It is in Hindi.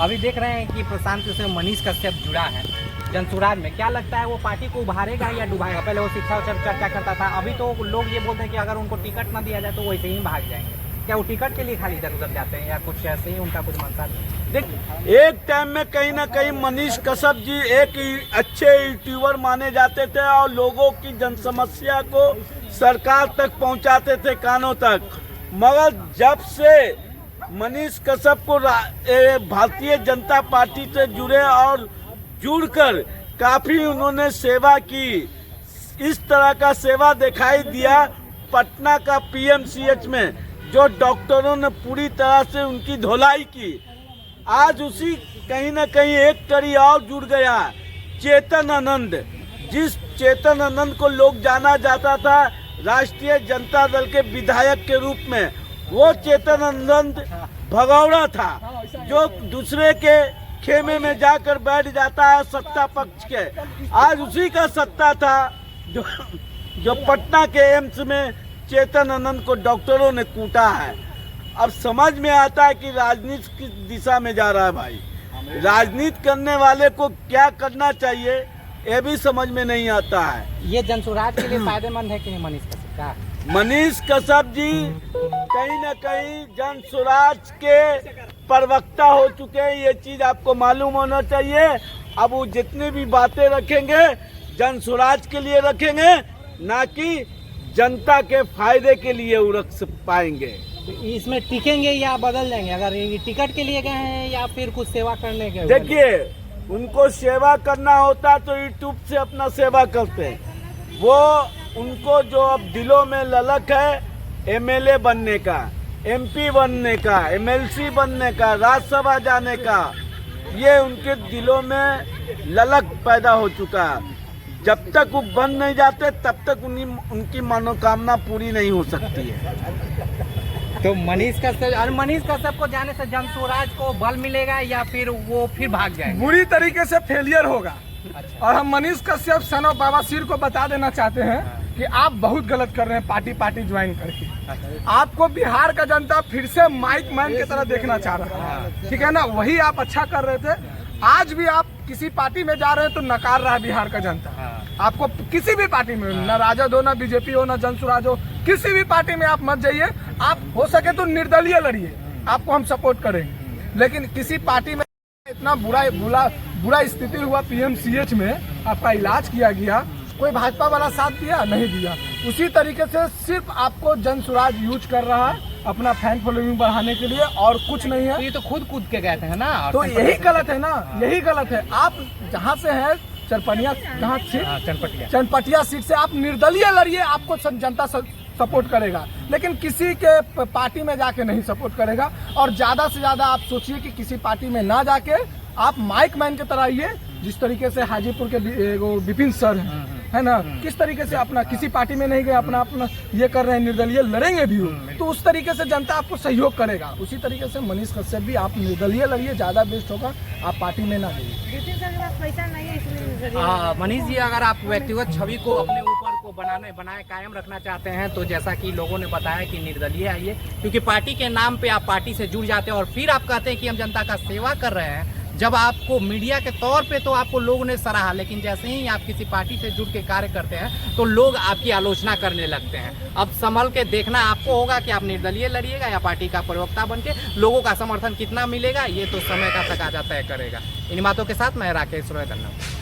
अभी देख रहे हैं कि प्रशांत से मनीष कश्यप जुड़ा है जनसुराज में, क्या लगता है वो पार्टी को उभारेगा या डुबाएगा? पहले वो शिक्षा और चर्चा करता था, अभी तो लोग ये बोलते हैं कि अगर उनको टिकट ना दिया जाए तो वैसे ही भाग जाएंगे। क्या वो टिकट के लिए खाली इधर उधर जाते हैं या कुछ ऐसे ही उनका कुछ मंशा? देख, एक टाइम में कहीं ना कहीं मनीष कश्यप जी एक अच्छे यूट्यूबर माने जाते थे और लोगों की जन समस्या को सरकार तक पहुंचाते थे, कानों तक। मगर जब से मनीष कश्यप को भारतीय जनता पार्टी से जुड़े और जुड़कर काफी उन्होंने सेवा की, इस तरह का सेवा दिखाई दिया पटना का पीएमसीएच में, जो डॉक्टरों ने पूरी तरह से उनकी धुलाई की। आज उसी कहीं ना कहीं एक कड़ी और जुड़ गया, चेतन आनंद। जिस चेतन आनंद को लोग जाना जाता था राष्ट्रीय जनता दल के विधायक के रूप में, वो चेतन आनंद भगौड़ा था, जो दूसरे के खेमे में जाकर बैठ जाता है सत्ता पक्ष के। आज उसी का सत्ता था जो पटना के एम्स में चेतन आनंद को डॉक्टरों ने कूटा है। अब समझ में आता है कि राजनीति किस दिशा में जा रहा है भाई। राजनीति करने वाले को क्या करना चाहिए ये भी समझ में नहीं आता है। ये जनसुराज के लिए फायदेमंद है कि नहीं मनीष कश्यप का? मनीष कश्यप जी कहीं न कहीं जनसुराज के प्रवक्ता हो चुके हैं, ये चीज आपको मालूम होना चाहिए। अब वो जितनी भी बातें रखेंगे जनसुराज के लिए रखेंगे, ना कि जनता के फायदे के लिए वो रख पाएंगे। तो इसमें टिकेंगे या बदल जाएंगे? अगर ये टिकट के लिए गए हैं या फिर कुछ सेवा करने गए? देखिए, उनको सेवा करना होता तो यूट्यूब से अपना सेवा करते हैं। वो उनको जो अब दिलों में ललक है एमएलए बनने का, एमपी बनने का, एमएलसी बनने का, राज्यसभा जाने का, ये उनके दिलों में ललक पैदा हो चुका है। जब तक वो बन नहीं जाते तब तक उनकी मनोकामना पूरी नहीं हो सकती है। तो मनीष कश्यप को जाने से जनसुराज को बल मिलेगा या फिर वो फिर भाग जाएगा? बुरी तरीके से फेलियर होगा। अच्छा। और हम मनीष कश्यप सन ऑफ बाबा सिर को बता देना चाहते हैं कि आप बहुत गलत कर रहे हैं पार्टी ज्वाइन करके। आपको बिहार का जनता फिर से माइक मैन की तरह देखना चाह रहा है, ठीक है ना? वही आप अच्छा कर रहे थे। आज भी आप किसी पार्टी में जा रहे हैं तो नकार रहा है बिहार का जनता। आपको किसी भी पार्टी में, ना राजद हो, ना बीजेपी हो, ना जनसुराज हो, किसी भी पार्टी में आप मत जाइए। आप हो सके तो निर्दलीय लड़िए, आपको हम सपोर्ट करेंगे। लेकिन किसी पार्टी में इतना बुरा स्थिति हुआ, पीएमसीएच में आपका इलाज किया गया, कोई भाजपा वाला साथ दिया? नहीं दिया। उसी तरीके से सिर्फ आपको जनसुराज यूज कर रहा है अपना फैन फॉलोइंग बढ़ाने के लिए, और कुछ नहीं है। ये तो खुद कूद के गए थे ना, तो यही गलत है ना, यही गलत है। आप जहाँ से हैं चरपनिया, जहाँ सीट चनपटिया सीट से आप निर्दलीय लड़िए, आपको जनता सपोर्ट करेगा। लेकिन किसी के पार्टी में जाके नहीं सपोर्ट करेगा। और ज्यादा से ज्यादा आप सोचिए कि किसी पार्टी में ना जाके आप माइक मैन की तरह आइए, जिस तरीके से हाजीपुर के विपिन सर है ना, किस तरीके से अपना किसी पार्टी में नहीं गए, अपना ये कर रहे हैं, निर्दलीय लड़ेंगे भी, तो उस तरीके से जनता आपको सहयोग करेगा। उसी तरीके से मनीष कश्यप भी आप निर्दलीय लड़िए, ज्यादा बेस्ट होगा। आप पार्टी में ना जाइए। मनीष जी, अगर आप व्यक्तिगत छवि को अपने ऊपर को बनाए कायम रखना चाहते हैं तो जैसा कि लोगों ने बताया कि निर्दलीय आइए, क्योंकि पार्टी के नाम पे आप पार्टी से जुड़ जाते हैं और फिर आप कहते हैं कि हम जनता का सेवा कर रहे हैं। जब आपको मीडिया के तौर पे तो आपको लोगों ने सराहा, लेकिन जैसे ही आप किसी पार्टी से जुड़ के कार्य करते हैं तो लोग आपकी आलोचना करने लगते हैं। अब संभल के देखना आपको होगा कि आप निर्दलीय लड़िएगा या पार्टी का प्रवक्ता बन के लोगों का समर्थन कितना मिलेगा, ये तो समय का तकाजा तय करेगा। इन बातों के साथ मैं राकेश रॉय धन्यवाद।